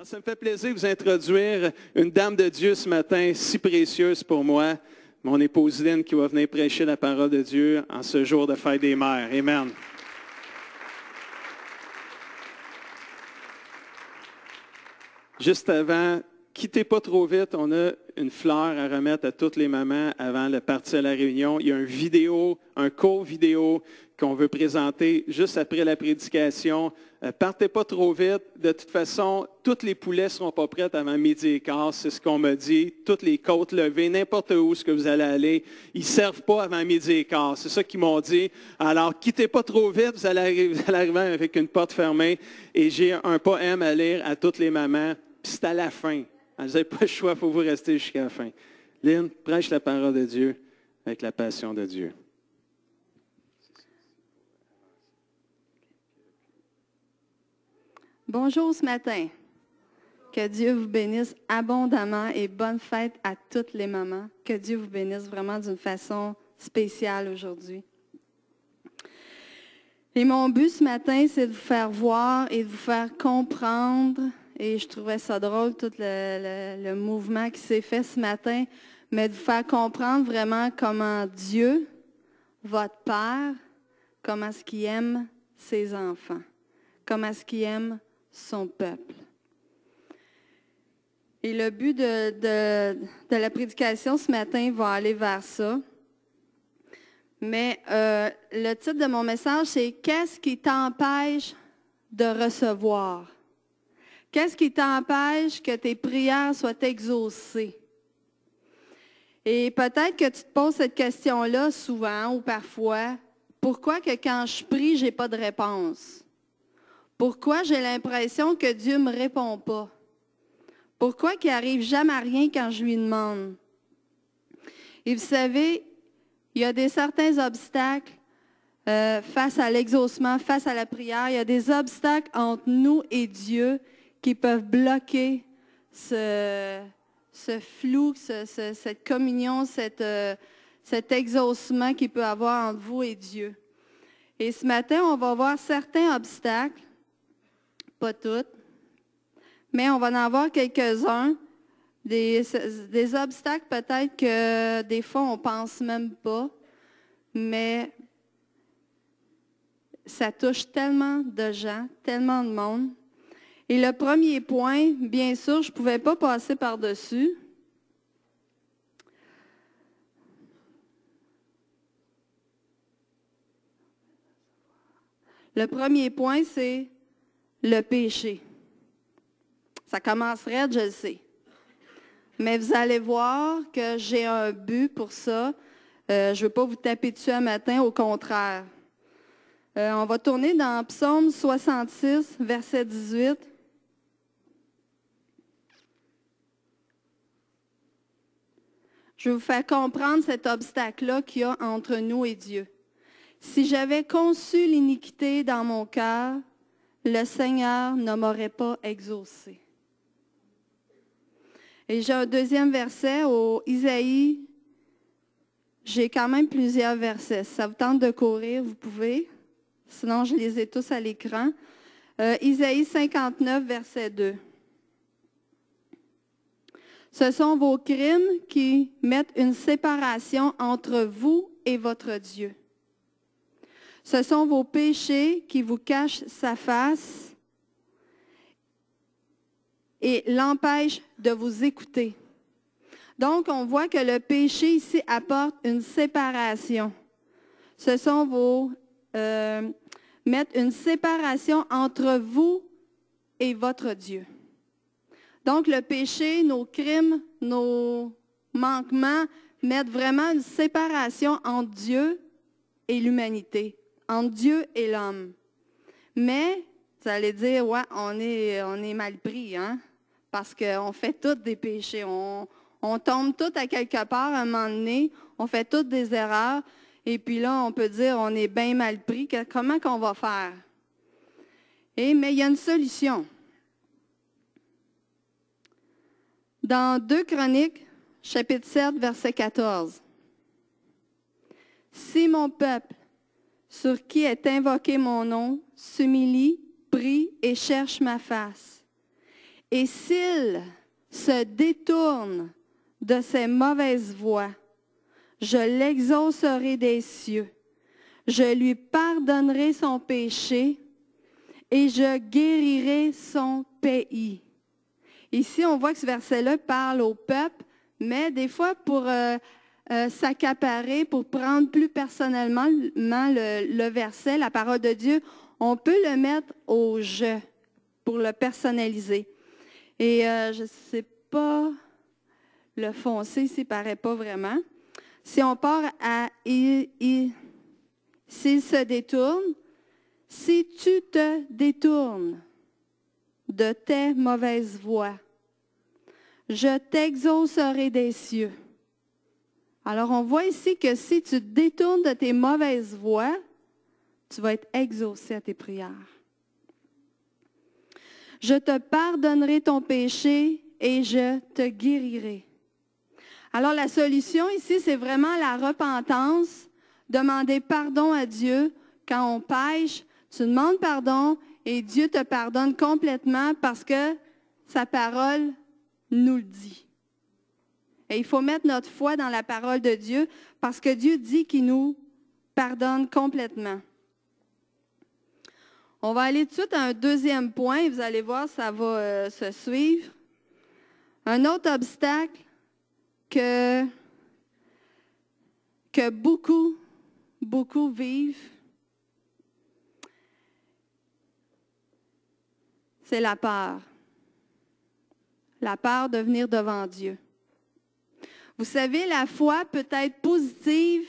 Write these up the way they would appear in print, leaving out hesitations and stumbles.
Ça me fait plaisir de vous introduire une dame de Dieu ce matin, si précieuse pour moi, mon épouse Lynn, qui va venir prêcher la parole de Dieu en ce jour de fête des mères. Amen. Juste avant, quittez pas trop vite, on a une fleur à remettre à toutes les mamans avant de partir à la réunion. Il y a une vidéo, un court vidéo qu'on veut présenter juste après la prédication. Partez pas trop vite. De toute façon, tous les poulets ne seront pas prêts avant midi et quart, c'est ce qu'on m'a dit. Toutes les côtes levées, n'importe où ce que vous allez aller, ils ne servent pas avant midi et quart. C'est ça qu'ils m'ont dit. Alors, quittez pas trop vite, vous allez arriver avec une porte fermée. Et j'ai un poème à lire à toutes les mamans. Puis c'est à la fin. Vous n'avez pas le choix, il faut vous rester jusqu'à la fin. Lynn, prêche la parole de Dieu avec la passion de Dieu. Bonjour ce matin. Que Dieu vous bénisse abondamment et bonne fête à toutes les mamans. Que Dieu vous bénisse vraiment d'une façon spéciale aujourd'hui. Et mon but ce matin, c'est de vous faire voir et de vous faire comprendre. Et je trouvais ça drôle, tout le mouvement qui s'est fait ce matin, mais de vous faire comprendre vraiment comment Dieu, votre Père, comment est-ce qu'il aime ses enfants, comment est-ce qu'il aime son peuple. Et le but de la prédication ce matin va aller vers ça. Mais le titre de mon message, c'est « Qu'est-ce qui t'empêche de recevoir? » Qu'est-ce qui t'empêche que tes prières soient exaucées? Et peut-être que tu te poses cette question-là souvent ou parfois. Pourquoi que quand je prie, je n'ai pas de réponse? Pourquoi j'ai l'impression que Dieu ne me répond pas? Pourquoi qu'il n'arrive jamais rien quand je lui demande? Et vous savez, il y a certains obstacles face à l'exaucement, face à la prière. Il y a des obstacles entre nous et Dieu qui peuvent bloquer ce flou, cette communion, cet exaucement qu'il peut avoir entre vous et Dieu. Et ce matin, on va voir certains obstacles, pas tous, mais on va en avoir quelques-uns, des obstacles peut-être que des fois on ne pense même pas, mais ça touche tellement de gens, tellement de monde. Et le premier point, bien sûr, je ne pouvais pas passer par-dessus. Le premier point, c'est le péché. Ça commencerait, je le sais. Mais vous allez voir que j'ai un but pour ça. Je ne veux pas vous taper dessus un matin, au contraire. On va tourner dans Psaume 66, verset 18. Je vais vous faire comprendre cet obstacle-là qu'il y a entre nous et Dieu. Si j'avais conçu l'iniquité dans mon cœur, le Seigneur ne m'aurait pas exaucé. Et j'ai un deuxième verset au Isaïe. J'ai quand même plusieurs versets. Si ça vous tente de courir, vous pouvez. Sinon, je les ai tous à l'écran. Isaïe 59, verset 2. Ce sont vos crimes qui mettent une séparation entre vous et votre Dieu. Ce sont vos péchés qui vous cachent sa face et l'empêchent de vous écouter. Donc, on voit que le péché ici apporte une séparation. Ce sont vos... mettre une séparation entre vous et votre Dieu. Donc, le péché, nos crimes, nos manquements mettent vraiment une séparation entre Dieu et l'humanité, entre Dieu et l'homme. Mais, vous allez dire, ouais, on est mal pris, hein? Parce qu'on fait tous des péchés. On tombe tous à quelque part à un moment donné, on fait toutes des erreurs. Et puis là, on peut dire, on est bien mal pris. Comment qu'on va faire? Mais il y a une solution. Dans 2 Chroniques, chapitre 7, verset 14. « Si mon peuple, sur qui est invoqué mon nom, s'humilie, prie et cherche ma face, Et s'il se détourne de ses mauvaises voies, je l'exaucerai des cieux. Je lui pardonnerai son péché et je guérirai son pays. Ici, on voit que ce verset-là parle au peuple, mais des fois, pour s'accaparer, pour prendre plus personnellement le verset, la parole de Dieu, on peut le mettre au « je » pour le personnaliser. Et je ne sais pas, le foncé ici ne paraît pas vraiment. Si on part à « s'il se détourne », si tu te détournes de tes mauvaises voies, je t'exaucerai des cieux. Alors, on voit ici que si tu te détournes de tes mauvaises voies, tu vas être exaucé à tes prières. Je te pardonnerai ton péché et je te guérirai. Alors, la solution ici, c'est vraiment la repentance, demander pardon à Dieu. Quand on pêche, tu demandes pardon et Dieu te pardonne complètement parce que sa parole nous le dit. Et il faut mettre notre foi dans la parole de Dieu parce que Dieu dit qu'il nous pardonne complètement. On va aller tout de suite à un deuxième point et vous allez voir, ça va se suivre. Un autre obstacle que beaucoup vivent, c'est la peur. La peur de venir devant Dieu. Vous savez, la foi peut être positive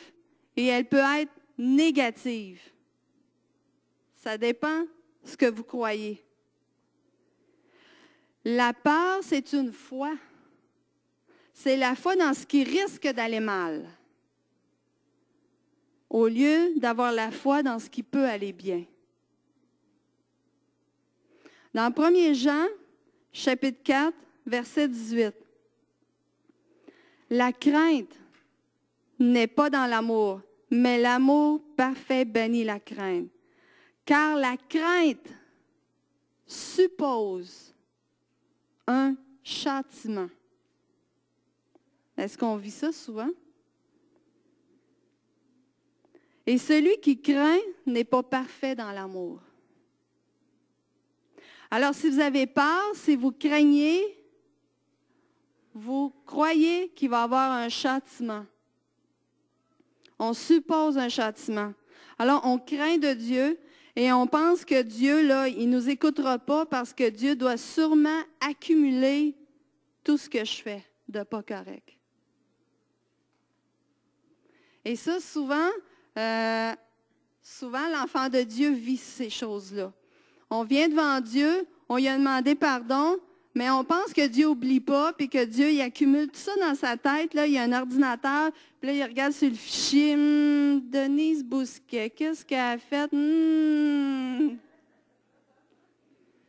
et elle peut être négative. Ça dépend de ce que vous croyez. La peur, c'est une foi. C'est la foi dans ce qui risque d'aller mal, au lieu d'avoir la foi dans ce qui peut aller bien. Dans 1 Jean, chapitre 4, verset 18, « La crainte n'est pas dans l'amour, mais l'amour parfait bannit la crainte. Car la crainte suppose un châtiment. » Est-ce qu'on vit ça souvent? Et celui qui craint n'est pas parfait dans l'amour. Alors, si vous avez peur, si vous craignez, vous croyez qu'il va y avoir un châtiment. On suppose un châtiment. Alors, on craint de Dieu et on pense que Dieu, là, il ne nous écoutera pas parce que Dieu doit sûrement accumuler tout ce que je fais de pas correct. Et ça, souvent, l'enfant de Dieu vit ces choses-là. On vient devant Dieu, on lui a demandé pardon, mais on pense que Dieu n'oublie pas, puis que Dieu, il accumule tout ça dans sa tête. Là, il y a un ordinateur, puis là, il regarde sur le fichier. Denise Bousquet, qu'est-ce qu'elle a fait?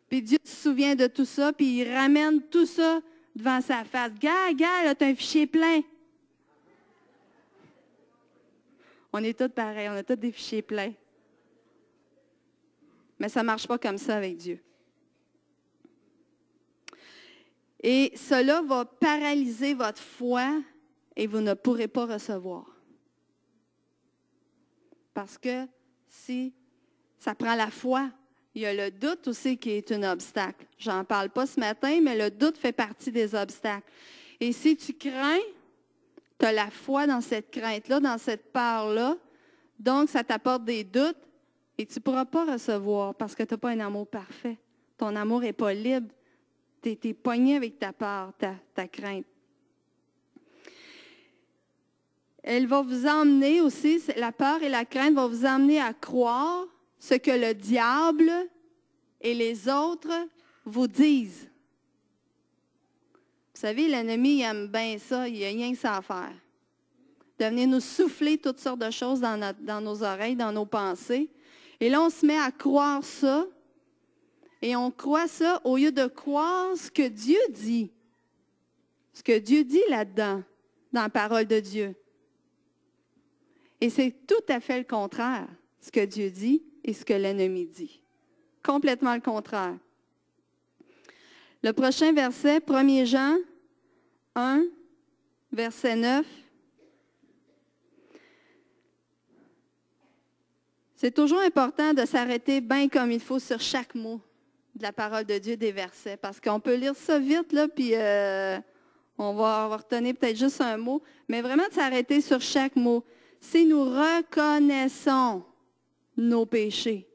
Puis Dieu se souvient de tout ça, puis il ramène tout ça devant sa face. Gars, là, tu as un fichier plein. On est tous pareils, on a tous des fichiers pleins. Mais ça ne marche pas comme ça avec Dieu. Et cela va paralyser votre foi et vous ne pourrez pas recevoir. Parce que si ça prend la foi, il y a le doute aussi qui est un obstacle. Je n'en parle pas ce matin, mais le doute fait partie des obstacles. Et si tu crains, tu as la foi dans cette crainte-là, dans cette peur-là, donc ça t'apporte des doutes et tu ne pourras pas recevoir parce que tu n'as pas un amour parfait. Ton amour n'est pas libre. Tu es pogné avec ta peur, ta crainte. Elle va vous emmener aussi, la peur et la crainte vont vous emmener à croire ce que le diable et les autres vous disent. Vous savez, l'ennemi, il aime bien ça, il n'y a rien que ça à faire. De venir nous souffler toutes sortes de choses dans nos oreilles, dans nos pensées. Et là, on se met à croire ça. Et on croit ça au lieu de croire ce que Dieu dit. Ce que Dieu dit là-dedans, dans la parole de Dieu. Et c'est tout à fait le contraire, ce que Dieu dit et ce que l'ennemi dit. Complètement le contraire. Le prochain verset, 1 Jean 1, verset 9. C'est toujours important de s'arrêter bien comme il faut sur chaque mot de la parole de Dieu, des versets, parce qu'on peut lire ça vite, là, puis on va retenir peut-être juste un mot, mais vraiment de s'arrêter sur chaque mot. Si nous reconnaissons nos péchés,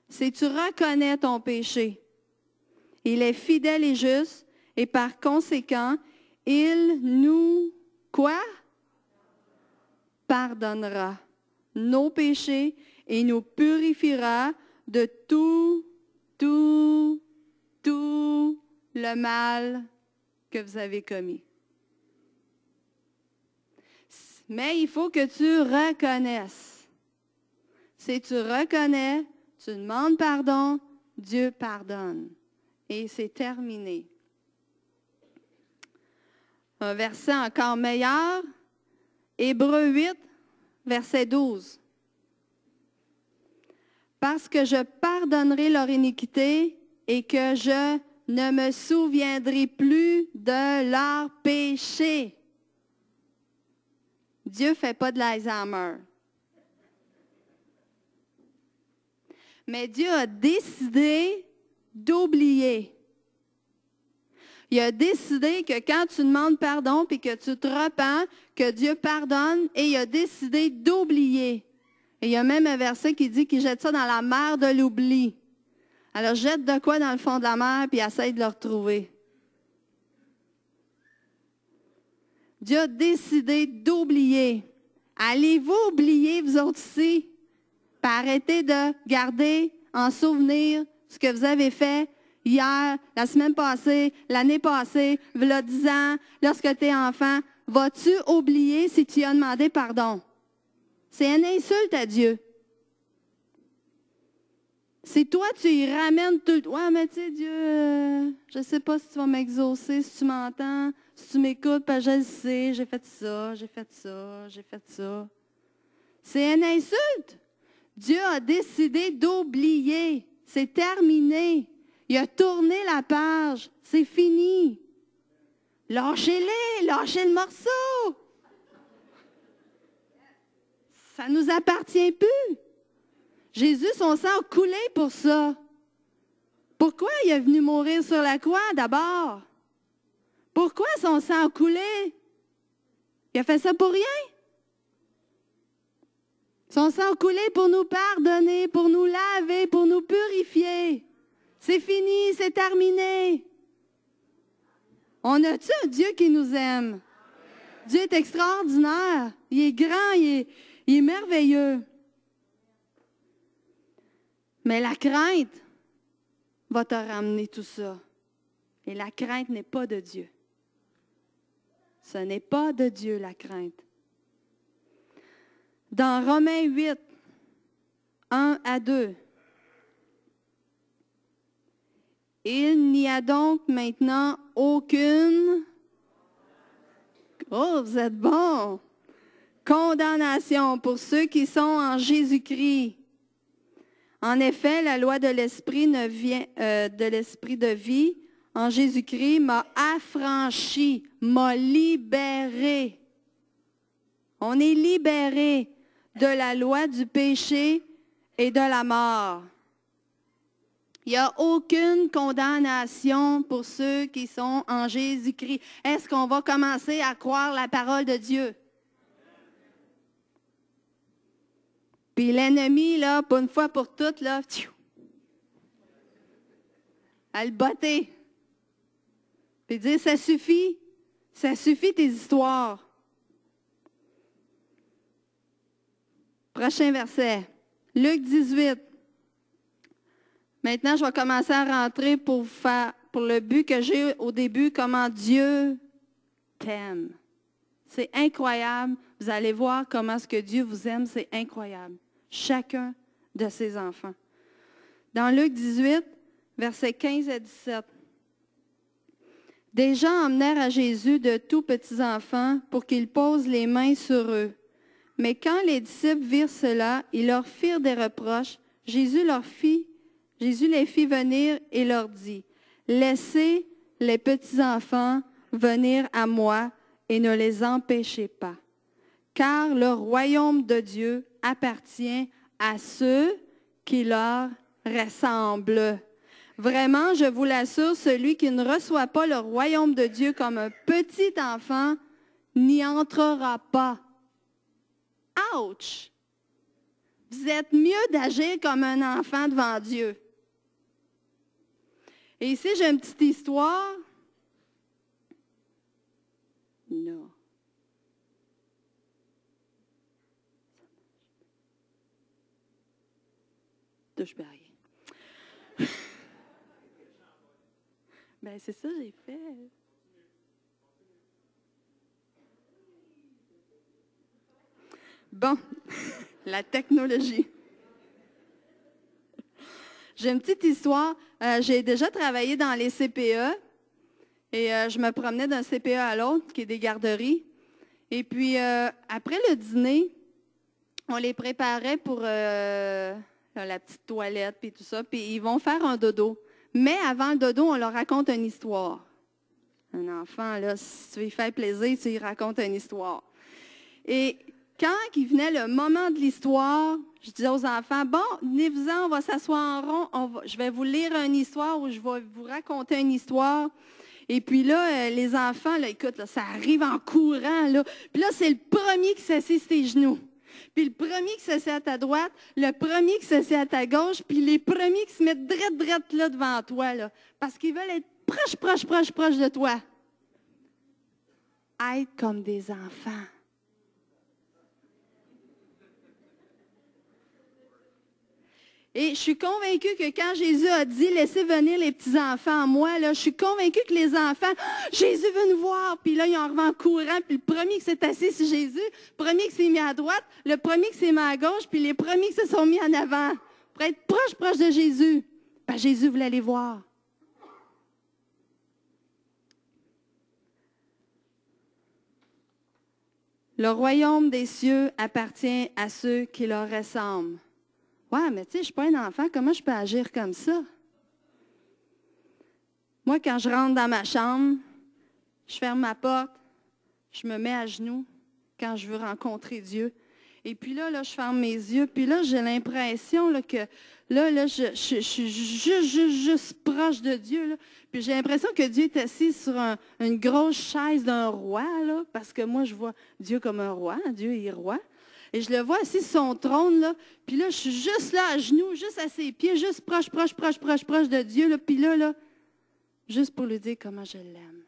si tu reconnais ton péché, il est fidèle et juste, et par conséquent, il nous, quoi? Pardonnera nos péchés et nous purifiera de tout le mal que vous avez commis. Mais il faut que tu reconnaisses. Si tu reconnais, tu demandes pardon, Dieu pardonne. Et c'est terminé. Un verset encore meilleur, Hébreux 8, verset 12. Parce que je pardonnerai leur iniquité et que je ne me souviendrai plus de leurs péchés. Dieu ne fait pas de l'Alzheimer. Mais Dieu a décidé d'oublier. Il a décidé que quand tu demandes pardon puis que tu te repens, que Dieu pardonne, et il a décidé d'oublier. Et il y a même un verset qui dit qu'il jette ça dans la mer de l'oubli. Alors jette de quoi dans le fond de la mer puis essaye de le retrouver. Dieu a décidé d'oublier. Allez-vous oublier, vous autres ici, puis arrêter de garder en souvenir ce que vous avez fait hier, la semaine passée, l'année passée, il y a 10 ans, lorsque tu es enfant? Vas-tu oublier si tu as demandé pardon? C'est une insulte à Dieu. Si toi, tu y ramènes tout le temps, ouais, mais tu sais, Dieu, je ne sais pas si tu vas m'exaucer, si tu m'entends, si tu m'écoutes, parce que je le sais, j'ai fait ça, j'ai fait ça, j'ai fait ça. C'est une insulte. Dieu a décidé d'oublier. C'est terminé. Il a tourné la page. C'est fini. Lâchez-les, lâchez le morceau. Ça ne nous appartient plus. Jésus, son sang a coulé pour ça. Pourquoi il est venu mourir sur la croix d'abord? Pourquoi son sang a coulé? Il a fait ça pour rien. Son sang a coulé pour nous pardonner, pour nous laver, pour nous purifier. C'est fini, c'est terminé. On a-tu un Dieu qui nous aime? Dieu est extraordinaire. Il est grand, il est merveilleux. Mais la crainte va te ramener tout ça. Et la crainte n'est pas de Dieu. Ce n'est pas de Dieu, la crainte. Dans Romains 8, 1 à 2, il n'y a donc maintenant aucune, oh, vous êtes bons, condamnation pour ceux qui sont en Jésus-Christ. En effet, la loi de l'esprit de l'esprit de vie en Jésus-Christ m'a affranchi, m'a libéré. On est libéré de la loi du péché et de la mort. Il n'y a aucune condamnation pour ceux qui sont en Jésus-Christ. Est-ce qu'on va commencer à croire la parole de Dieu? Puis l'ennemi, là, pour une fois pour toutes, là, à le botter. Puis dire, ça suffit tes histoires. Prochain verset, Luc 18. Maintenant, je vais commencer à rentrer pour le but que j'ai au début, comment Dieu t'aime. C'est incroyable. Vous allez voir comment ce que Dieu vous aime, c'est incroyable. Chacun de ses enfants. Dans Luc 18, versets 15 à 17. Des gens emmenèrent à Jésus de tout petits enfants pour qu'il pose les mains sur eux. Mais quand les disciples virent cela, ils leur firent des reproches. Jésus les fit venir et leur dit, « Laissez les petits-enfants venir à moi et ne les empêchez pas, car le royaume de Dieu appartient à ceux qui leur ressemblent. Vraiment, je vous l'assure, celui qui ne reçoit pas le royaume de Dieu comme un petit enfant n'y entrera pas. Ouch! Vous êtes mieux d'agir comme un enfant devant Dieu. Et ici, j'ai une petite histoire. Non. Touche pas rien. Ben, c'est ça que j'ai fait. Bon, la technologie. J'ai une petite histoire. J'ai déjà travaillé dans les CPE et je me promenais d'un CPE à l'autre, qui est des garderies. Et puis, après le dîner, on les préparait pour la petite toilette et tout ça, puis ils vont faire un dodo. Mais avant le dodo, on leur raconte une histoire. Un enfant, là, si tu lui fais plaisir, tu lui racontes une histoire. Et quand il venait le moment de l'histoire, je disais aux enfants, bon, venez-vous-en, on va s'asseoir en rond, je vais vous lire une histoire ou je vais vous raconter une histoire. Et puis là, les enfants, là, écoute, là, ça arrive en courant, là. Puis là, c'est le premier qui s'assied sur tes genoux. Puis le premier qui s'assied à ta droite, le premier qui s'assied à ta gauche, puis les premiers qui se mettent drette là devant toi, là. Parce qu'ils veulent être proche de toi. Être comme des enfants. Et je suis convaincue que quand Jésus a dit « Laissez venir les petits-enfants à moi », là, je suis convaincue que les enfants « Jésus veut nous voir ». Puis là, ils ont revu en courant. Puis le premier qui s'est assis sur Jésus, le premier qui s'est mis à droite, le premier qui s'est mis à gauche, puis les premiers qui se sont mis en avant pour être proche de Jésus. Parce que Jésus voulait les voir. Le royaume des cieux appartient à ceux qui leur ressemblent. Ouais, mais tu sais, je ne suis pas un enfant, comment je peux agir comme ça? Moi, quand je rentre dans ma chambre, je ferme ma porte, je me mets à genoux quand je veux rencontrer Dieu. Et puis là, je ferme mes yeux, puis là, j'ai l'impression là, que je suis juste proche de Dieu. Là. Puis j'ai l'impression que Dieu est assis sur une grosse chaise d'un roi, là, parce que moi, je vois Dieu comme un roi, Dieu est roi. Et je le vois assis sur son trône, là. Puis là, je suis juste là, à genoux, juste à ses pieds, juste proche de Dieu. Là. Puis là, juste pour lui dire comment je l'aime.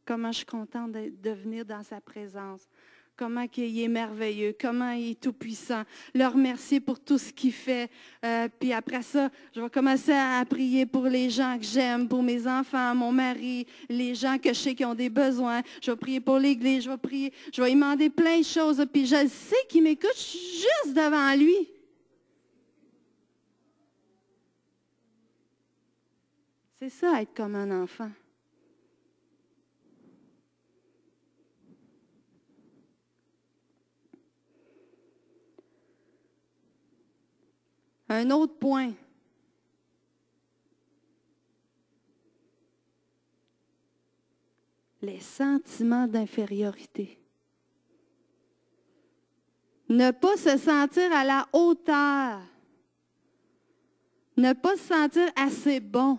Comment je suis contente de venir dans sa présence. Comment il est merveilleux, comment il est tout-puissant. Le remercier pour tout ce qu'il fait. Puis après ça, je vais commencer à prier pour les gens que j'aime, pour mes enfants, mon mari, les gens que je sais qui ont des besoins. Je vais prier pour l'Église, je vais lui demander plein de choses. Puis je sais qu'il m'écoute, je suis juste devant lui. C'est ça, être comme un enfant. Un autre point. Les sentiments d'infériorité. Ne pas se sentir à la hauteur. Ne pas se sentir assez bon.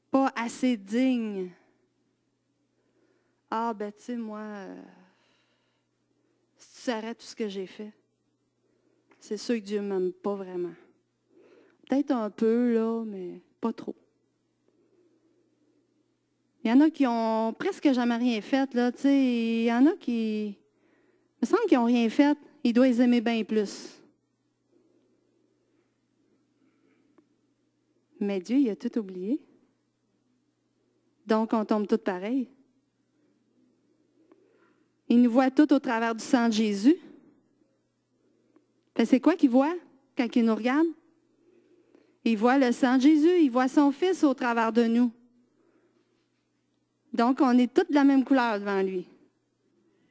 Pas assez digne. Ah, ben tu sais, moi... Si tu saurais tout ce que j'ai fait, c'est sûr que Dieu ne m'aime pas vraiment. Peut-être un peu, là, mais pas trop. Il y en a qui ont presque jamais rien fait, là, tu sais. Il y en a qui... Il me semble qu'ils n'ont rien fait. Ils doivent les aimer bien plus. Mais Dieu, il a tout oublié. Donc, on tombe tous pareils. Il nous voit tout au travers du sang de Jésus. C'est quoi qu'il voit quand il nous regarde? Il voit le sang de Jésus, il voit son Fils au travers de nous. Donc, on est tous de la même couleur devant lui.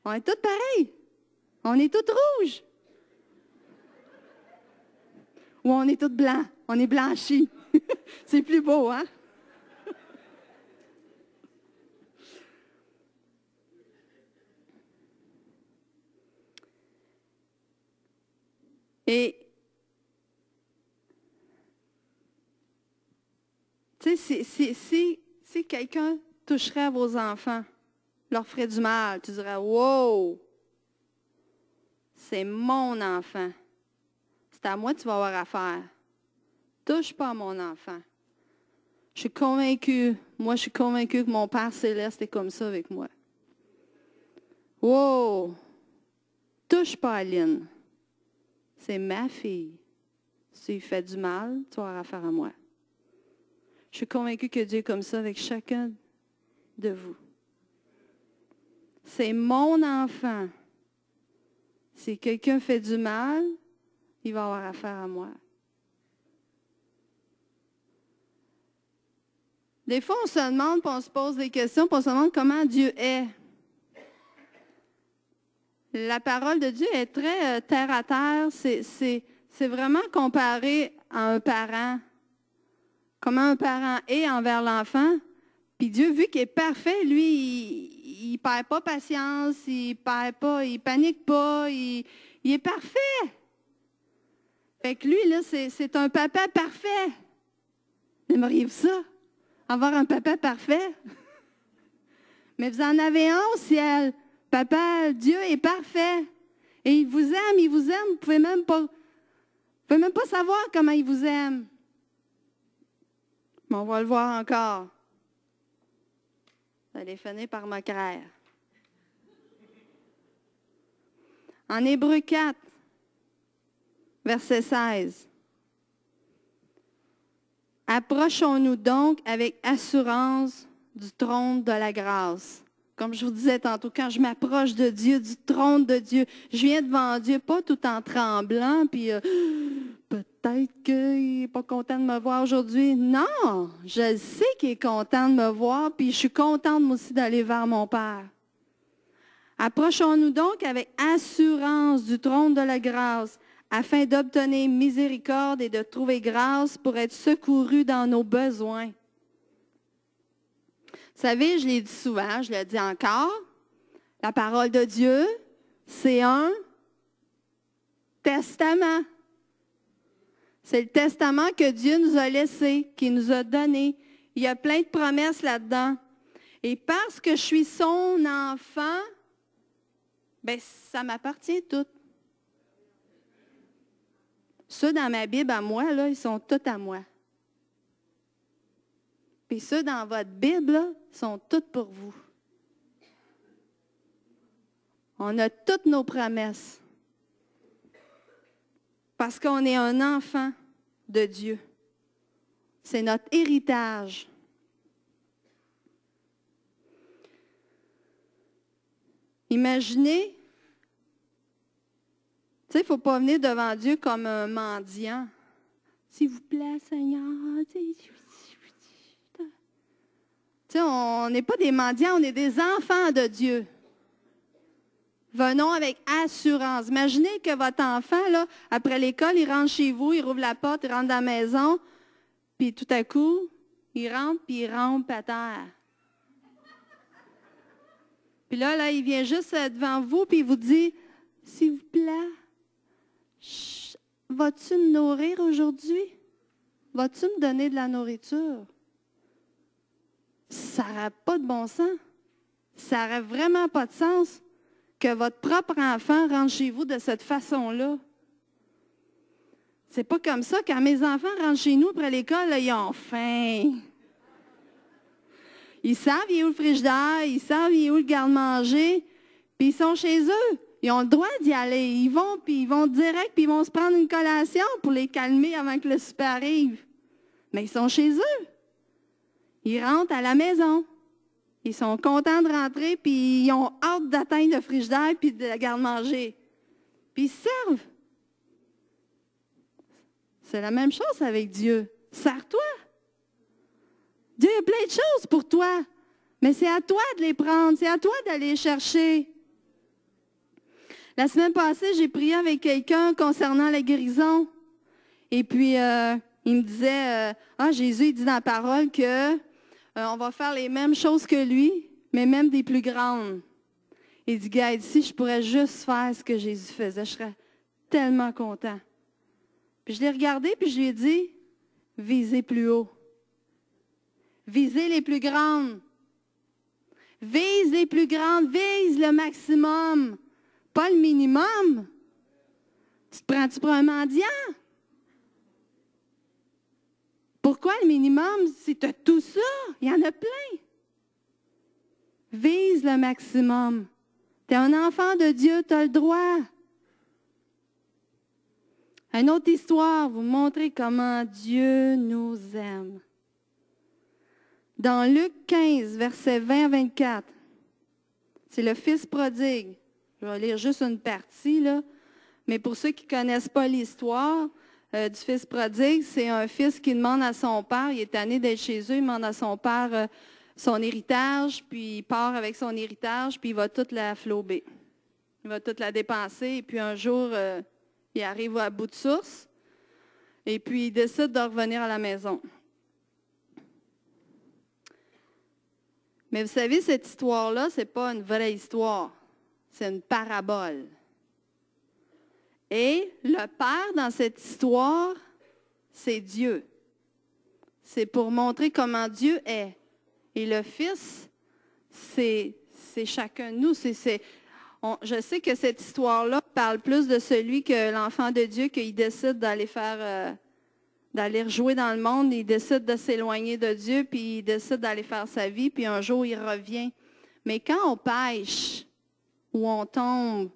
On est tous pareils. On est tous rouges. Ou on est tout blanc, on est blanchi. C'est plus beau, hein? Et, tu sais, si quelqu'un toucherait à vos enfants, leur ferait du mal, tu dirais, wow, c'est mon enfant. C'est à moi que tu vas avoir affaire. Touche pas à mon enfant. Je suis convaincue que mon Père Céleste est comme ça avec moi. Wow, touche pas à Lynn. C'est ma fille. Si tu lui fais du mal, tu vas avoir affaire à moi. Je suis convaincue que Dieu est comme ça avec chacun de vous. C'est mon enfant. Si quelqu'un fait du mal, il va avoir affaire à moi. Des fois, on se demande, puis on se pose des questions, puis on se demande comment Dieu est. La parole de Dieu est très terre à terre. C'est vraiment comparé à un parent. Comment un parent est envers l'enfant. Puis Dieu, vu qu'il est parfait, lui, il ne perd pas patience, il panique pas, il est parfait. Fait que lui, là, c'est un papa parfait. Aimeriez-vous ça? Avoir un papa parfait? Mais vous en avez un au ciel. Papa, Dieu est parfait. Et il vous aime, il vous aime. Vous ne pouvez même pas savoir comment il vous aime. Mais on va le voir encore. Vous allez finir par me craire. En Hébreux 4, verset 16. Approchons-nous donc avec assurance du trône de la grâce. Comme je vous disais tantôt, quand je m'approche de Dieu, du trône de Dieu, je viens devant Dieu, pas tout en tremblant, puis peut-être qu'il n'est pas content de me voir aujourd'hui. Non, je sais qu'il est content de me voir, puis je suis contente moi aussi d'aller vers mon Père. Approchons-nous donc avec assurance du trône de la grâce, afin d'obtenir miséricorde et de trouver grâce pour être secourus dans nos besoins. Vous savez, je l'ai dit souvent, je le dis encore, la parole de Dieu, c'est un testament. C'est le testament que Dieu nous a laissé, qu'il nous a donné. Il y a plein de promesses là-dedans. Et parce que je suis son enfant, bien, ça m'appartient tout. Ceux dans ma Bible à moi, là, ils sont tous à moi. Puis ceux dans votre Bible, là, sont tous pour vous. On a toutes nos promesses. Parce qu'on est un enfant de Dieu. C'est notre héritage. Imaginez, tu sais, il ne faut pas venir devant Dieu comme un mendiant. S'il vous plaît, Seigneur. Tu sais, on n'est pas des mendiants, on est des enfants de Dieu. Venons avec assurance. Imaginez que votre enfant, là, après l'école, il rentre chez vous, il rouvre la porte, il rentre dans la maison, puis tout à coup, il rentre, puis il rampe à terre. Puis là, il vient juste devant vous, puis il vous dit, « S'il vous plaît, vas-tu me nourrir aujourd'hui? Vas-tu me donner de la nourriture? » Ça n'aurait pas de bon sens. Ça n'aurait vraiment pas de sens que votre propre enfant rentre chez vous de cette façon-là. C'est pas comme ça. Quand mes enfants rentrent chez nous après l'école, là, ils ont faim. Ils savent il est où le frigidaire, ils savent il est où le garde-manger, puis ils sont chez eux. Ils ont le droit d'y aller. Ils vont direct, puis ils vont se prendre une collation pour les calmer avant que le souper arrive. Mais ils sont chez eux. Ils rentrent à la maison. Ils sont contents de rentrer, puis ils ont hâte d'atteindre le frigidaire puis de la garde-manger. Puis ils servent. C'est la même chose avec Dieu. Sers-toi. Dieu a plein de choses pour toi, mais c'est à toi de les prendre, c'est à toi d'aller les chercher. La semaine passée, j'ai prié avec quelqu'un concernant la guérison. Et puis, il me disait, Jésus, il dit dans la parole que on va faire les mêmes choses que lui, mais même des plus grandes. Il dit, Gaël, si je pourrais juste faire ce que Jésus faisait, je serais tellement content. Puis je l'ai regardé, puis je lui ai dit, visez plus haut. Visez les plus grandes. Vise les plus grandes, vise le maximum, pas le minimum. Tu te prends-tu pour un mendiant? Pourquoi le minimum? Si tu as tout ça, il y en a plein. Vise le maximum. Tu es un enfant de Dieu, tu as le droit. Une autre histoire, vous montrer comment Dieu nous aime. Dans Luc 15, versets 20 à 24, c'est le fils prodigue. Je vais lire juste une partie, là. Mais pour ceux qui ne connaissent pas l'histoire du fils prodigue, c'est un fils qui demande à son père, il est tanné d'être chez eux, il demande à son père son héritage, puis il part avec son héritage, puis il va toute la flouber. Il va toute la dépenser, et puis un jour, il arrive à bout de source, et puis il décide de revenir à la maison. Mais vous savez, cette histoire-là, ce n'est pas une vraie histoire, c'est une parabole. Et le Père, dans cette histoire, c'est Dieu. C'est pour montrer comment Dieu est. Et le Fils, c'est chacun de nous. Je sais que cette histoire-là parle plus de celui que l'enfant de Dieu, qu'il décide d'aller rejouer dans le monde, il décide de s'éloigner de Dieu, puis il décide d'aller faire sa vie, puis un jour, il revient. Mais quand on pêche ou on tombe,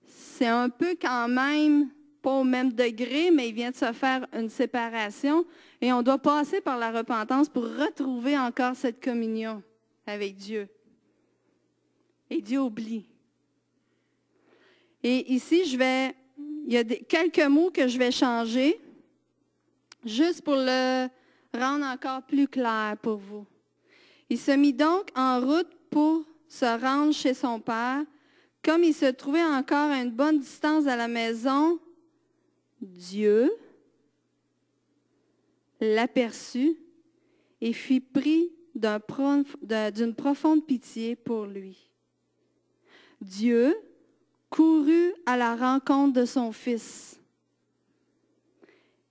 c'est un peu quand même, pas au même degré, mais il vient de se faire une séparation et on doit passer par la repentance pour retrouver encore cette communion avec Dieu. Et Dieu oublie. Et ici, il y a quelques mots que je vais changer, juste pour le rendre encore plus clair pour vous. Il se mit donc en route pour se rendre chez son père. Comme il se trouvait encore à une bonne distance de la maison, Dieu l'aperçut et fut pris d'une profonde pitié pour lui. Dieu courut à la rencontre de son fils.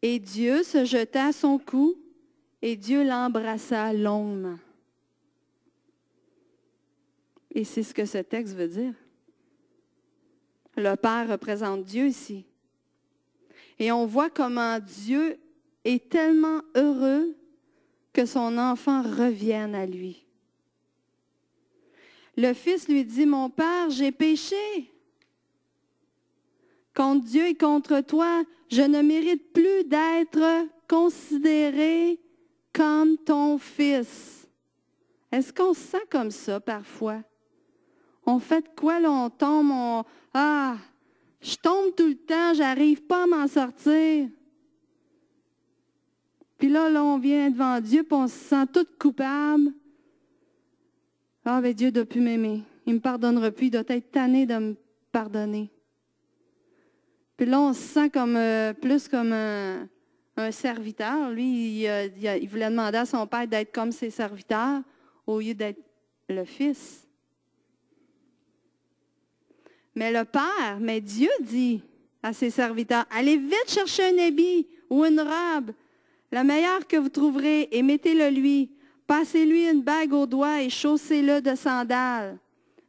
Et Dieu se jeta à son cou et Dieu l'embrassa longuement. Et c'est ce que ce texte veut dire. Le Père représente Dieu ici. Et on voit comment Dieu est tellement heureux que son enfant revienne à lui. Le Fils lui dit, « Mon Père, j'ai péché contre Dieu et contre toi. Je ne mérite plus d'être considéré comme ton fils. » Est-ce qu'on se sent comme ça parfois? On fait quoi, là? On tombe, je tombe tout le temps, j'arrive pas à m'en sortir. Puis là, on vient devant Dieu, puis on se sent tout coupable. Ah, mais Dieu ne doit plus m'aimer. Il ne me pardonnera plus, il doit être tanné de me pardonner. Puis là, on se sent plus comme un serviteur. Lui, il voulait demander à son père d'être comme ses serviteurs au lieu d'être le fils. Mais Dieu dit à ses serviteurs, « Allez vite chercher un habit ou une robe, la meilleure que vous trouverez, et mettez-le lui. Passez-lui une bague au doigt et chaussez-le de sandales. »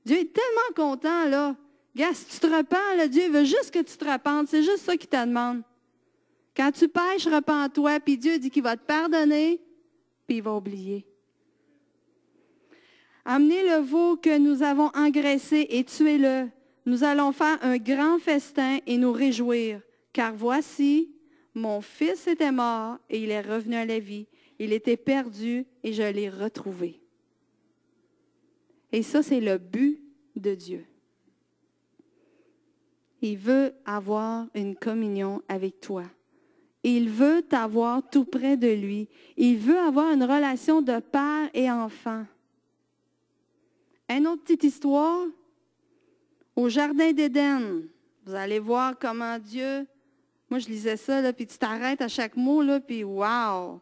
Dieu est tellement content, là. Gars, si tu te repens, là, Dieu veut juste que tu te repentes. C'est juste ça qu'il te demande. Quand tu pêches, repens-toi, puis Dieu dit qu'il va te pardonner, puis il va oublier. Amenez le veau que nous avons engraissé et tuez-le. Nous allons faire un grand festin et nous réjouir, car voici, mon fils était mort et il est revenu à la vie. Il était perdu et je l'ai retrouvé. Et ça, c'est le but de Dieu. Il veut avoir une communion avec toi. Il veut t'avoir tout près de lui. Il veut avoir une relation de père et enfant. Une autre petite histoire. Au Jardin d'Éden, vous allez voir comment Dieu Moi, je lisais ça, là, puis tu t'arrêtes à chaque mot, là, puis wow!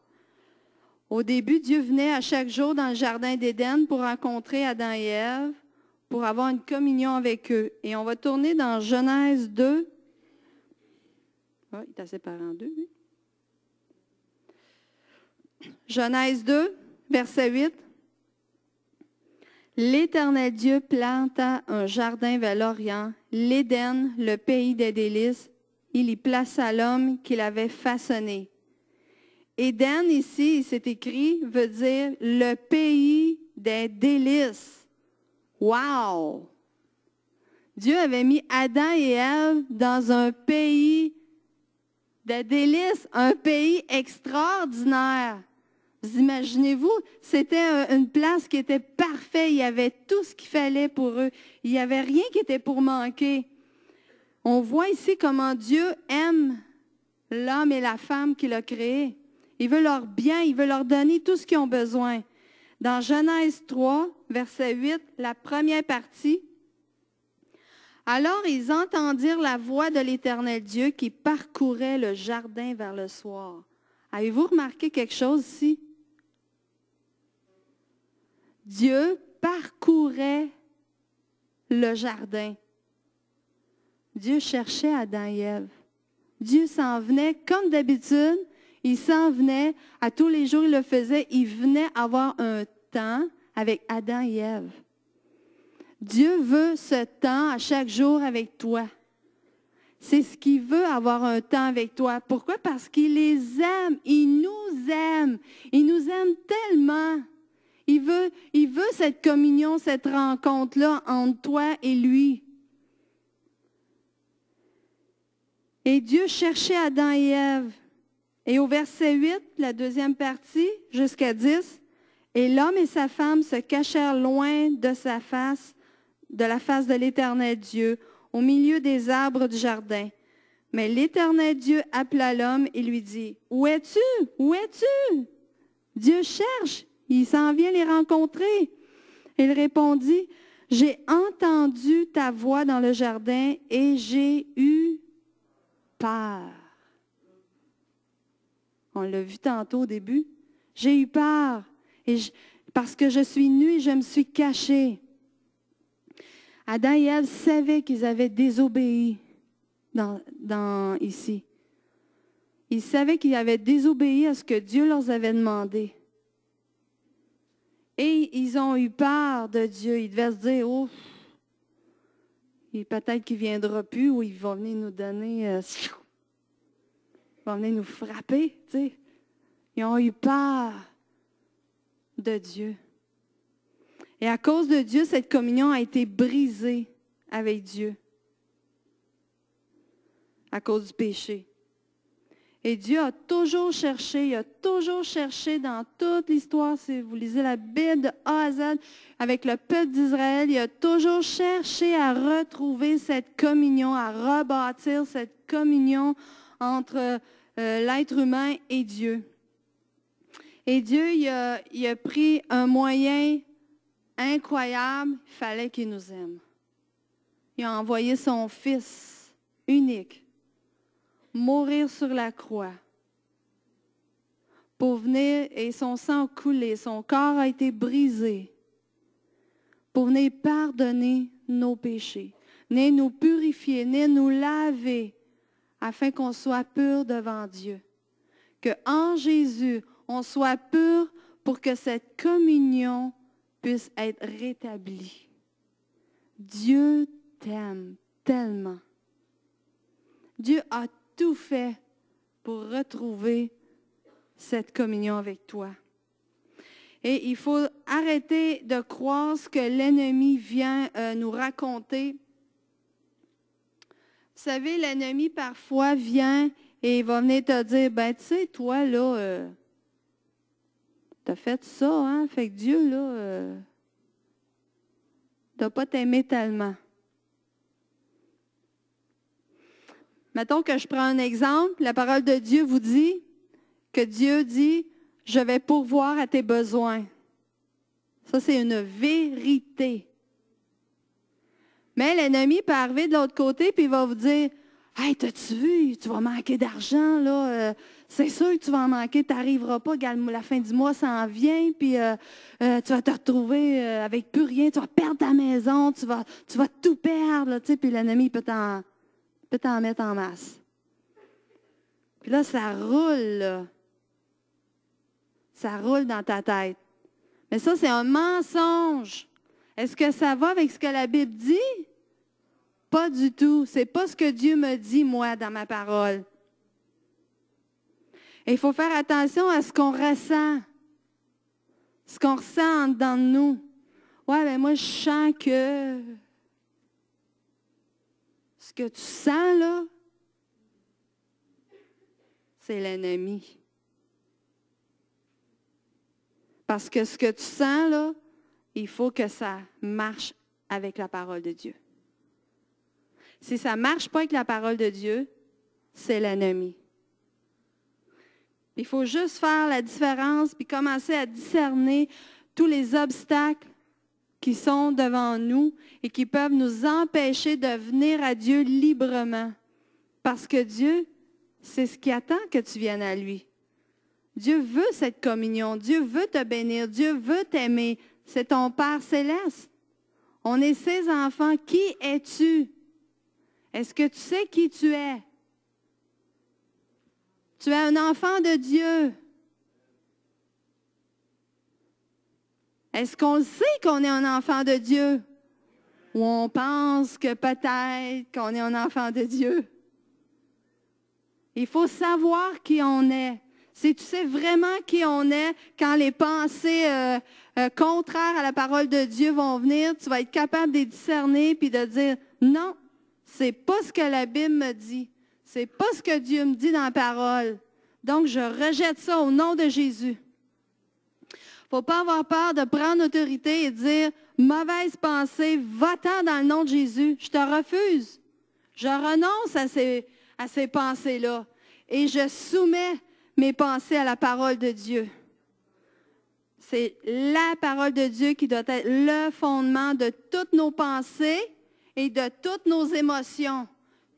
Au début, Dieu venait à chaque jour dans le jardin d'Éden pour rencontrer Adam et Ève, pour avoir une communion avec eux. Et on va tourner dans Genèse 2. Ah, il est assez séparé en deux, lui. Genèse 2, verset 8. L'Éternel Dieu planta un jardin vers l'Orient, l'Éden, le pays des délices. Il y plaça l'homme qu'il avait façonné. Éden, ici, il s'est écrit, veut dire le pays des délices. Wow! Dieu avait mis Adam et Ève dans un pays de délices, un pays extraordinaire. Vous imaginez-vous, c'était une place qui était parfaite. Il y avait tout ce qu'il fallait pour eux. Il n'y avait rien qui était pour manquer. On voit ici comment Dieu aime l'homme et la femme qu'il a créés. Il veut leur bien, il veut leur donner tout ce qu'ils ont besoin. Dans Genèse 3, verset 8, la première partie, « Alors ils entendirent la voix de l'Éternel Dieu qui parcourait le jardin vers le soir. » Avez-vous remarqué quelque chose ici? Dieu parcourait le jardin. Dieu cherchait Adam et Ève. Dieu s'en venait comme d'habitude. Il s'en venait, à tous les jours il le faisait, il venait avoir un temps avec Adam et Ève. Dieu veut ce temps à chaque jour avec toi. C'est ce qu'il veut, avoir un temps avec toi. Pourquoi? Parce qu'il les aime, il nous aime. Il nous aime tellement. Il veut cette communion, cette rencontre-là entre toi et lui. Et Dieu cherchait Adam et Ève. Et au verset 8, la deuxième partie, jusqu'à 10, « Et l'homme et sa femme se cachèrent loin de sa face, de la face de l'Éternel Dieu, au milieu des arbres du jardin. Mais l'Éternel Dieu appela l'homme et lui dit, « Où es-tu? Où es-tu? » Dieu cherche, il s'en vient les rencontrer. Il répondit, « J'ai entendu ta voix dans le jardin et j'ai eu peur. » On l'a vu tantôt au début. J'ai eu peur parce que je suis nue et je me suis cachée. Adam et Ève savaient qu'ils avaient désobéi ici. Ils savaient qu'ils avaient désobéi à ce que Dieu leur avait demandé. Et ils ont eu peur de Dieu. Ils devaient se dire, oh, peut-être qu'il ne viendra plus ou il va venir nous donner... Il va venir nous frapper, tu sais. Ils ont eu peur de Dieu. Et à cause de Dieu, cette communion a été brisée avec Dieu. À cause du péché. Et Dieu a toujours cherché, il a toujours cherché dans toute l'histoire, si vous lisez la Bible de A à Z, avec le peuple d'Israël, il a toujours cherché à retrouver cette communion, à rebâtir cette communion entre l'être humain et Dieu. Et Dieu, il a pris un moyen incroyable, il fallait qu'il nous aime. Il a envoyé son Fils unique mourir sur la croix pour venir, et son sang a coulé, son corps a été brisé pour venir pardonner nos péchés, venir nous purifier, venir nous laver afin qu'on soit pur devant Dieu. Qu'en Jésus, on soit pur pour que cette communion puisse être rétablie. Dieu t'aime tellement. Dieu a tout fait pour retrouver cette communion avec toi. Et il faut arrêter de croire ce que l'ennemi vient nous raconter. Vous savez, l'ennemi parfois vient et il va venir te dire, ben tu sais, toi là, t'as fait ça, hein? Fait que Dieu là, doit pas t'aimer tellement. Mettons que je prends un exemple. La parole de Dieu vous dit que Dieu dit, je vais pourvoir à tes besoins. Ça, c'est une vérité. Mais l'ennemi peut arriver de l'autre côté puis il va vous dire, « Hey, t'as-tu vu, tu vas manquer d'argent, là, c'est sûr que tu vas en manquer, tu n'arriveras pas, la fin du mois s'en vient, puis tu vas te retrouver avec plus rien, tu vas perdre ta maison, tu vas tout perdre, là, tu sais, puis l'ennemi peut t'en mettre en masse. » Puis là, ça roule, là. Ça roule dans ta tête. Mais ça, c'est un mensonge. Est-ce que ça va avec ce que la Bible dit? Pas du tout. C'est pas ce que Dieu me dit, moi, dans ma parole. Et il faut faire attention à ce qu'on ressent. Ce qu'on ressent en dedans de nous. Ouais, mais moi, je sens que ce que tu sens, là, c'est l'ennemi. Parce que ce que tu sens, là, il faut que ça marche avec la parole de Dieu. Si ça ne marche pas avec la parole de Dieu, c'est l'ennemi. Il faut juste faire la différence puis commencer à discerner tous les obstacles qui sont devant nous et qui peuvent nous empêcher de venir à Dieu librement. Parce que Dieu, c'est ce qui attend que tu viennes à lui. Dieu veut cette communion. Dieu veut te bénir. Dieu veut t'aimer. C'est ton Père céleste. On est ses enfants. Qui es-tu? Est-ce que tu sais qui tu es? Tu es un enfant de Dieu. Est-ce qu'on sait qu'on est un enfant de Dieu? Ou on pense que peut-être qu'on est un enfant de Dieu? Il faut savoir qui on est. Si tu sais vraiment qui on est, quand les pensées contraires à la parole de Dieu vont venir, tu vas être capable de les discerner puis de dire non, c'est pas ce que la Bible me dit. C'est pas ce que Dieu me dit dans la parole. Donc, je rejette ça au nom de Jésus. Il ne faut pas avoir peur de prendre autorité et de dire mauvaise pensée, va-t'en dans le nom de Jésus. Je te refuse. Je renonce à ces pensées-là et je soumets mes pensées à la parole de Dieu. C'est la parole de Dieu qui doit être le fondement de toutes nos pensées et de toutes nos émotions.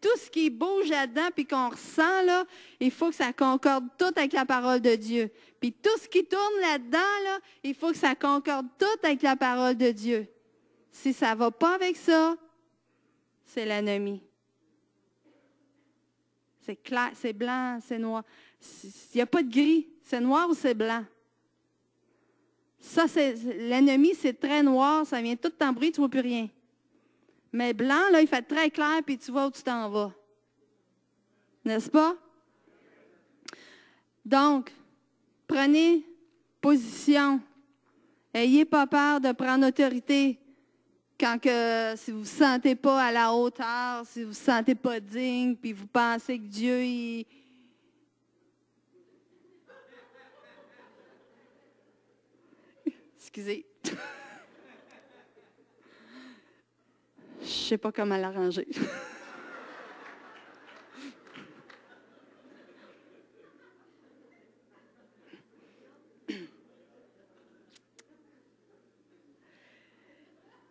Tout ce qui bouge là-dedans puis qu'on ressent, là, il faut que ça concorde tout avec la parole de Dieu. Puis tout ce qui tourne là-dedans, là, il faut que ça concorde tout avec la parole de Dieu. Si ça ne va pas avec ça, c'est l'ennemi. C'est clair, c'est blanc, c'est noir. Il n'y a pas de gris. C'est noir ou c'est blanc. Ça, l'ennemi, c'est très noir, ça vient tout en bruit, tu ne vois plus rien. Mais blanc, là, il fait très clair, puis tu vois où tu t'en vas. N'est-ce pas? Donc, prenez position. Ayez pas peur de prendre autorité si vous ne vous sentez pas à la hauteur, si vous ne vous sentez pas digne, puis vous pensez que Dieu, Excusez. Je ne sais pas comment l'arranger.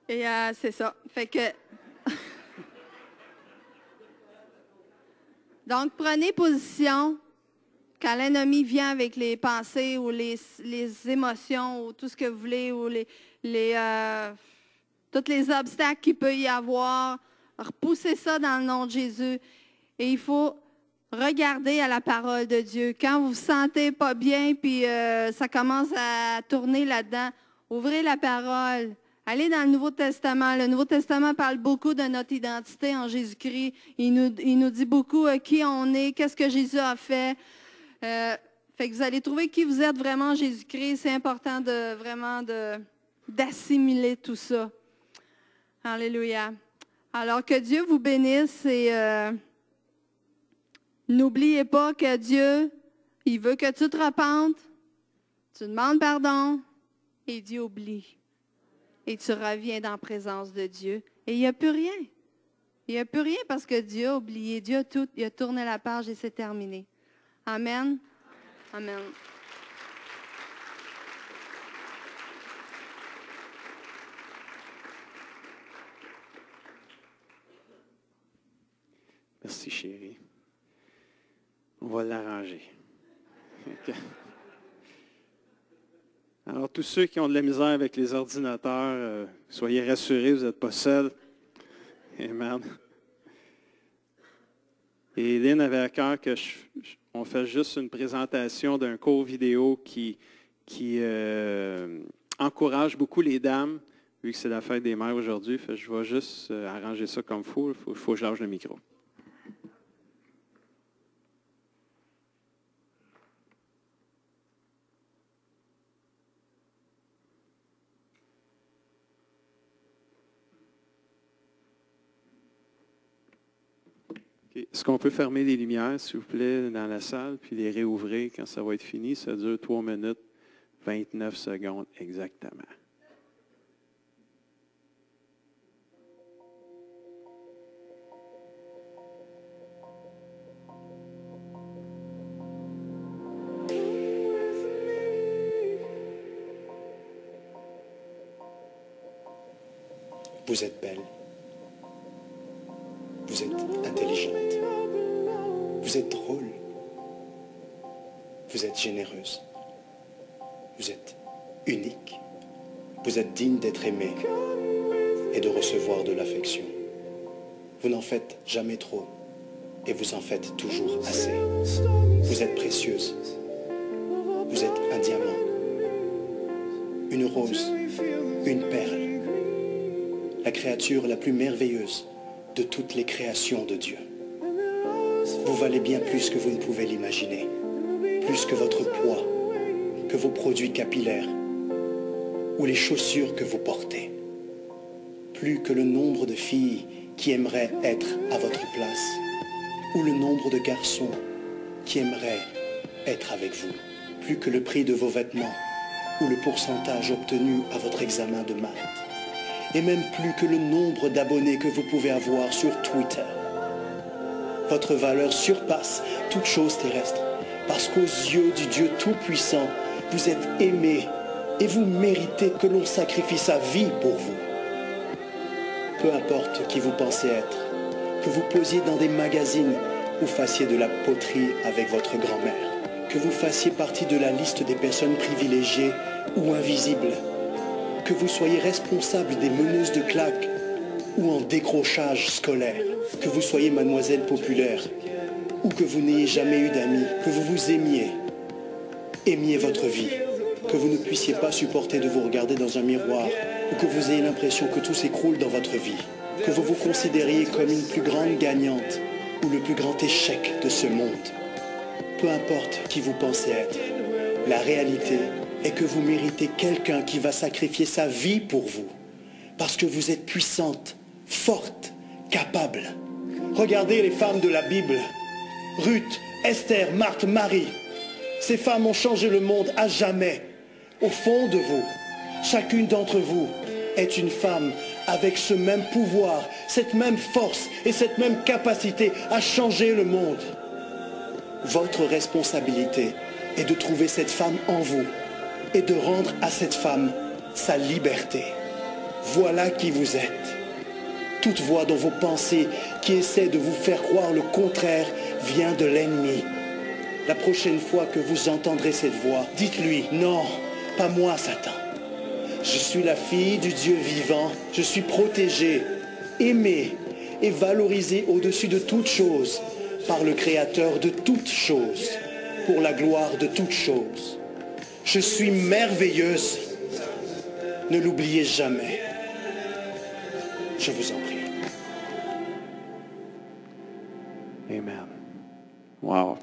Et c'est ça. Fait que. Donc, prenez position quand l'ennemi vient avec les pensées ou les émotions ou tout ce que vous voulez ou tous les obstacles qu'il peut y avoir. Repoussez ça dans le nom de Jésus. Et il faut regarder à la parole de Dieu. Quand vous ne vous sentez pas bien puis ça commence à tourner là-dedans, ouvrez la parole. Allez dans le Nouveau Testament. Le Nouveau Testament parle beaucoup de notre identité en Jésus-Christ. Il nous dit beaucoup qui on est, qu'est-ce que Jésus a fait. Fait que vous allez trouver qui vous êtes vraiment en Jésus-Christ. C'est important d'assimiler tout ça. Alléluia. Alors que Dieu vous bénisse et n'oubliez pas que Dieu, il veut que tu te repentes, tu demandes pardon et Dieu oublie. Et tu reviens dans la présence de Dieu. Et il n'y a plus rien. Il n'y a plus rien parce que Dieu a oublié. Dieu il a tourné la page et c'est terminé. Amen. Amen. Merci. Merci, chérie. On va l'arranger. Okay. Alors, tous ceux qui ont de la misère avec les ordinateurs, soyez rassurés, vous n'êtes pas seuls. Amen. Et Lynn avait à cœur qu'on fasse juste une présentation d'un cours vidéo qui encourage beaucoup les dames, vu que c'est la fête des mères aujourd'hui. Je vais juste arranger ça comme il faut. Il faut que je lâche le micro. Est-ce qu'on peut fermer les lumières, s'il vous plaît, dans la salle, puis les réouvrir quand ça va être fini? Ça dure 3 minutes, 29 secondes exactement. Vous êtes belle. Vous êtes intelligente. Vous êtes drôle. Vous êtes généreuse. Vous êtes unique. Vous êtes digne d'être aimée et de recevoir de l'affection. Vous n'en faites jamais trop et vous en faites toujours assez. Vous êtes précieuse. Vous êtes un diamant, une rose, une perle, la créature la plus merveilleuse de toutes les créations de Dieu. Vous valez bien plus que vous ne pouvez l'imaginer, plus que votre poids, que vos produits capillaires ou les chaussures que vous portez, plus que le nombre de filles qui aimeraient être à votre place ou le nombre de garçons qui aimeraient être avec vous, plus que le prix de vos vêtements ou le pourcentage obtenu à votre examen de maths, et même plus que le nombre d'abonnés que vous pouvez avoir sur Twitter. Votre valeur surpasse toute chose terrestre, parce qu'aux yeux du Dieu Tout-Puissant, vous êtes aimés et vous méritez que l'on sacrifie sa vie pour vous. Peu importe qui vous pensez être, que vous posiez dans des magazines ou fassiez de la poterie avec votre grand-mère, que vous fassiez partie de la liste des personnes privilégiées ou invisibles, que vous soyez responsable des meneuses de claques ou en décrochage scolaire, que vous soyez mademoiselle populaire ou que vous n'ayez jamais eu d'amis, que vous vous aimiez votre vie, que vous ne puissiez pas supporter de vous regarder dans un miroir ou que vous ayez l'impression que tout s'écroule dans votre vie, que vous vous considériez comme une plus grande gagnante ou le plus grand échec de ce monde. Peu importe qui vous pensez être, la réalité est que vous méritez quelqu'un qui va sacrifier sa vie pour vous, parce que vous êtes puissante, forte, capable. Regardez les femmes de la Bible, Ruth, Esther, Marthe, Marie. Ces femmes ont changé le monde à jamais. Au fond de vous, chacune d'entre vous est une femme avec ce même pouvoir, cette même force et cette même capacité à changer le monde. Votre responsabilité est de trouver cette femme en vous et de rendre à cette femme sa liberté. Voilà qui vous êtes. Toute voix dans vos pensées qui essaie de vous faire croire le contraire vient de l'ennemi. La prochaine fois que vous entendrez cette voix, dites-lui, non, pas moi, Satan. Je suis la fille du Dieu vivant, je suis protégée, aimée et valorisée au-dessus de toutes choses par le Créateur de toutes choses, pour la gloire de toutes choses. Je suis merveilleuse. Ne l'oubliez jamais. Je vous en prie. Amen. Wow.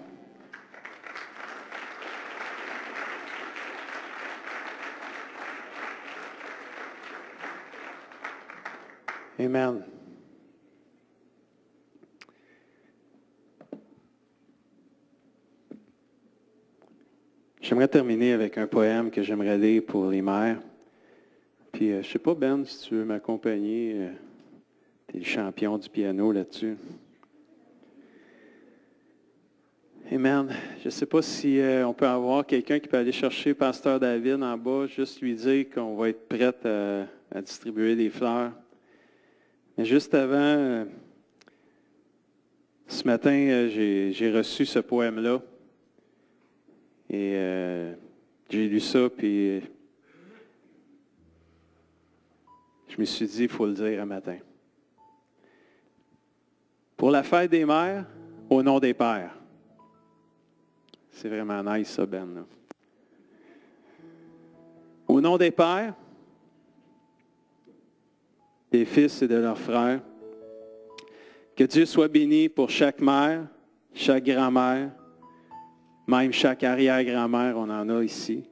Amen. J'aimerais terminer avec un poème que j'aimerais lire pour les mères. Puis, je ne sais pas, Ben, si tu veux m'accompagner, tu es le champion du piano là-dessus. Amen. Je ne sais pas si on peut avoir quelqu'un qui peut aller chercher Pasteur David en bas, juste lui dire qu'on va être prête à distribuer des fleurs. Mais juste avant, Ce matin, j'ai reçu ce poème-là et j'ai lu ça, puis je me suis dit, il faut le dire un matin. Pour la fête des mères, au nom des pères. C'est vraiment nice, ça, Ben. Là. Au nom des pères, des fils et de leurs frères, que Dieu soit béni pour chaque mère, chaque grand-mère, même chaque arrière-grand-mère, on en a ici,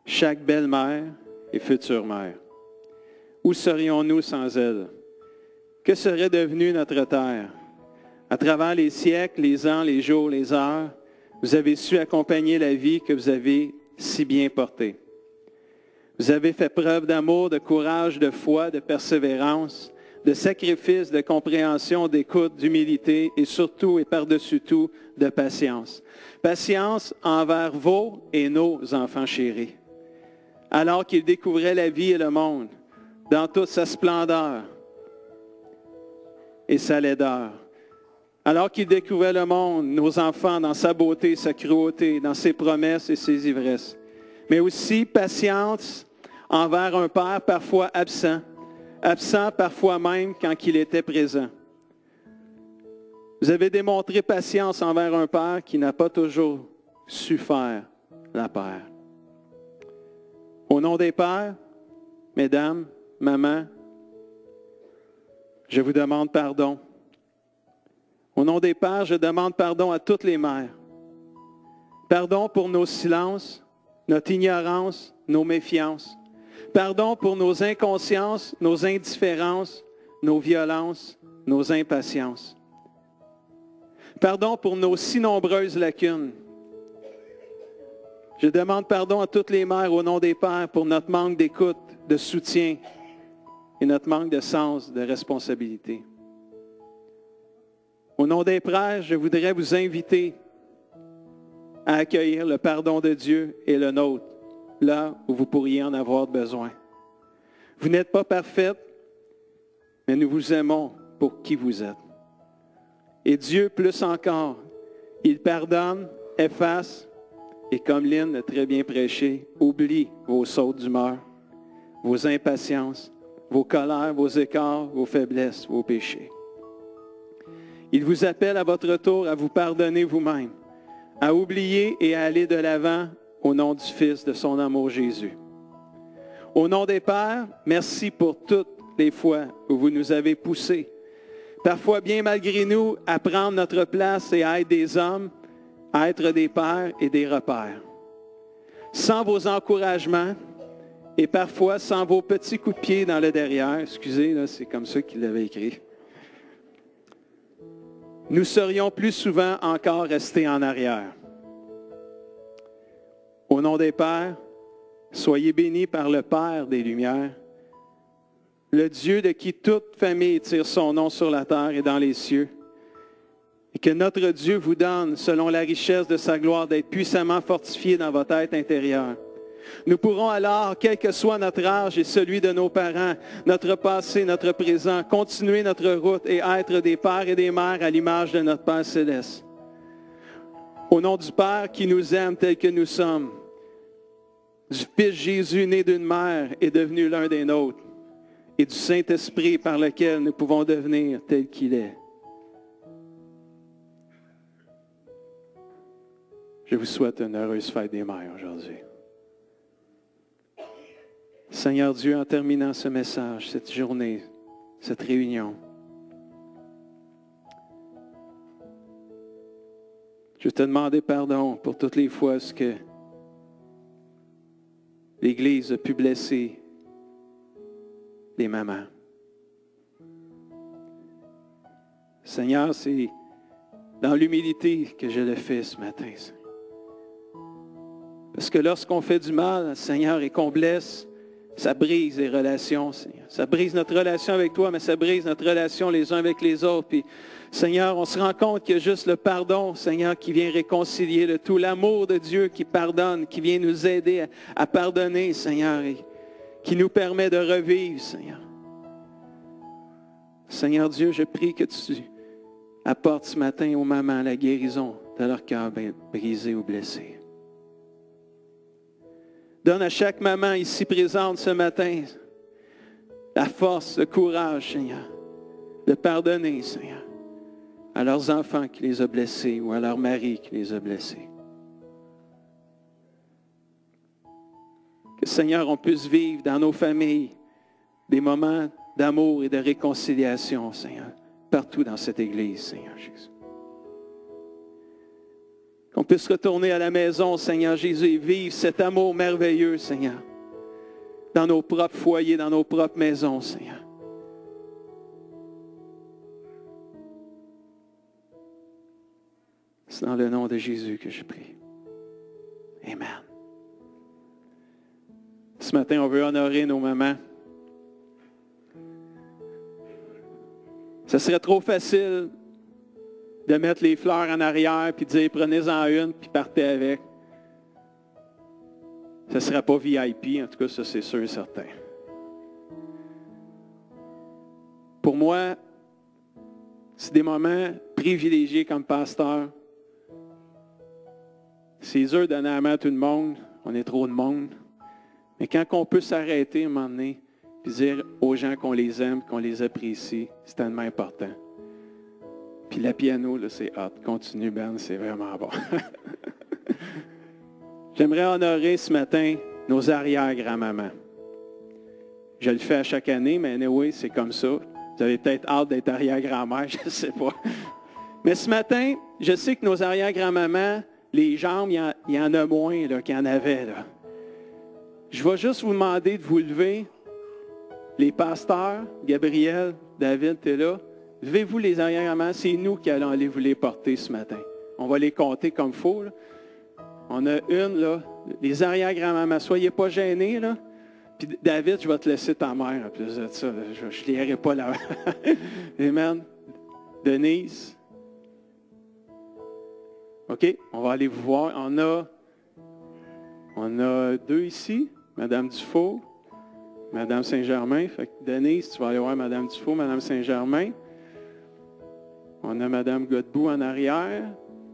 chaque belle-mère et future mère. Où serions-nous sans elle? Que serait devenue notre terre? À travers les siècles, les ans, les jours, les heures, vous avez su accompagner la vie que vous avez si bien portée. Vous avez fait preuve d'amour, de courage, de foi, de persévérance, de sacrifice, de compréhension, d'écoute, d'humilité et surtout et par-dessus tout, de patience. Patience envers vos et nos enfants chéris. Alors qu'ils découvraient la vie et le monde dans toute sa splendeur et sa laideur. Alors qu'ils découvraient le monde, nos enfants, dans sa beauté, sa cruauté, dans ses promesses et ses ivresses. Mais aussi patience envers un père parfois absent, absent parfois même quand il était présent. Vous avez démontré patience envers un père qui n'a pas toujours su faire la paire. Au nom des pères, mesdames, mamans, je vous demande pardon. Au nom des pères, je demande pardon à toutes les mères. Pardon pour nos silences, notre ignorance, nos méfiances. Pardon pour nos inconsciences, nos indifférences, nos violences, nos impatiences. Pardon pour nos si nombreuses lacunes. Je demande pardon à toutes les mères au nom des pères pour notre manque d'écoute, de soutien et notre manque de sens de responsabilité. Au nom des frères, je voudrais vous inviter à accueillir le pardon de Dieu et le nôtre, là où vous pourriez en avoir besoin. Vous n'êtes pas parfaite, mais nous vous aimons pour qui vous êtes. Et Dieu, plus encore, il pardonne, efface, et comme Lynn l'a très bien prêché, oublie vos sautes d'humeur, vos impatiences, vos colères, vos écarts, vos faiblesses, vos péchés. Il vous appelle à votre tour à vous pardonner vous-même, à oublier et à aller de l'avant au nom du Fils de son amour Jésus. Au nom des Pères, merci pour toutes les fois où vous nous avez poussés, parfois bien malgré nous, à prendre notre place et à être des hommes, à être des pères et des repères. Sans vos encouragements et parfois sans vos petits coups de pied dans le derrière, excusez, là, c'est comme ça qu'il l'avait écrit, nous serions plus souvent encore restés en arrière. Au nom des Pères, soyez bénis par le Père des Lumières, le Dieu de qui toute famille tire son nom sur la terre et dans les cieux, et que notre Dieu vous donne, selon la richesse de sa gloire, d'être puissamment fortifiés dans votre être intérieur. Nous pourrons alors, quel que soit notre âge et celui de nos parents, notre passé, notre présent, continuer notre route et être des pères et des mères à l'image de notre Père céleste. Au nom du Père qui nous aime tel que nous sommes, du Fils Jésus né d'une mère et devenu l'un des nôtres, et du Saint-Esprit par lequel nous pouvons devenir tel qu'il est. Je vous souhaite une heureuse fête des mères aujourd'hui. Seigneur Dieu, en terminant ce message, cette journée, cette réunion, je te demandais pardon pour toutes les fois que l'Église a pu blesser les mamans. Seigneur, c'est dans l'humilité que je le fais ce matin. Parce que lorsqu'on fait du mal, Seigneur, et qu'on blesse, ça brise les relations, Seigneur. Ça brise notre relation avec toi, mais ça brise notre relation les uns avec les autres. Puis, Seigneur, on se rend compte qu'il y a juste le pardon, Seigneur, qui vient réconcilier le tout. L'amour de Dieu qui pardonne, qui vient nous aider à pardonner, Seigneur, et qui nous permet de revivre, Seigneur. Seigneur Dieu, je prie que tu Apporte ce matin aux mamans la guérison de leur cœur brisé ou blessé. Donne à chaque maman ici présente ce matin la force, le courage, Seigneur, de pardonner, Seigneur, à leurs enfants qui les ont blessés ou à leur mari qui les a blessés. Que, Seigneur, on puisse vivre dans nos familles des moments d'amour et de réconciliation, Seigneur, partout dans cette Église, Seigneur Jésus. Qu'on puisse retourner à la maison, Seigneur Jésus, et vivre cet amour merveilleux, Seigneur, dans nos propres foyers, dans nos propres maisons, Seigneur. C'est dans le nom de Jésus que je prie. Amen. Ce matin, on veut honorer nos mamans. Ce serait trop facile de mettre les fleurs en arrière puis de dire prenez-en une puis partez avec. Ce ne serait pas VIP, en tout cas, ça c'est sûr et certain. Pour moi, c'est des moments privilégiés comme pasteur. C'est dur de donner la main à tout le monde, on est trop de monde. Mais quand on peut s'arrêter à un moment donné et dire aux gens qu'on les aime, qu'on les apprécie, c'est tellement important. Puis la piano, là, c'est hot. Continue, Ben, c'est vraiment bon. J'aimerais honorer ce matin nos arrière-grand-mamans. Je le fais à chaque année, mais anyway, c'est comme ça. Vous avez peut-être hâte d'être arrière-grand-mère, je ne sais pas. Mais ce matin, je sais que nos arrière-grand-mamans, les jambes, il y en a moins là, qu'il y en avait. Là. Je vais juste vous demander de vous lever. Les pasteurs, Gabriel, David, tu es là. Levez-vous les arrière-grand-mamans, c'est nous qui allons aller vous les porter ce matin. On va les compter comme il faut. Là. On a une, là, les arrière-grand-mamans. Soyez pas gênés, là. Puis David, je vais te laisser ta mère en plus de ça. Là. Je ne lierai pas là. Amen. Denise. OK, on va aller vous voir. On a deux ici. Madame Dufault, Madame Saint-Germain. Fait que Denise, tu vas aller voir Madame Dufault, Madame Saint-Germain. On a Madame Godbout en arrière.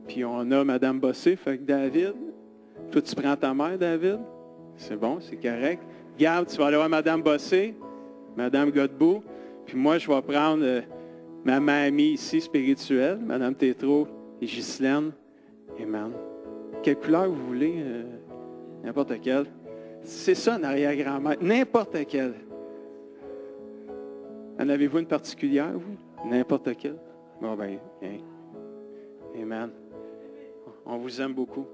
Puis on a Madame Bossé. Fait que David, toi, tu prends ta mère, David. C'est bon, c'est correct. Gab, tu vas aller voir Madame Bossé, Madame Godbout. Puis moi, je vais prendre ma mamie ici, spirituelle, Madame Tétrault et Ghislaine. Amen. Quelle couleur vous voulez? N'importe quelle. C'est ça, une arrière-grand-mère. N'importe quelle. En avez-vous une particulière, vous? N'importe quelle? Bon, ben, bien. Amen. On vous aime beaucoup.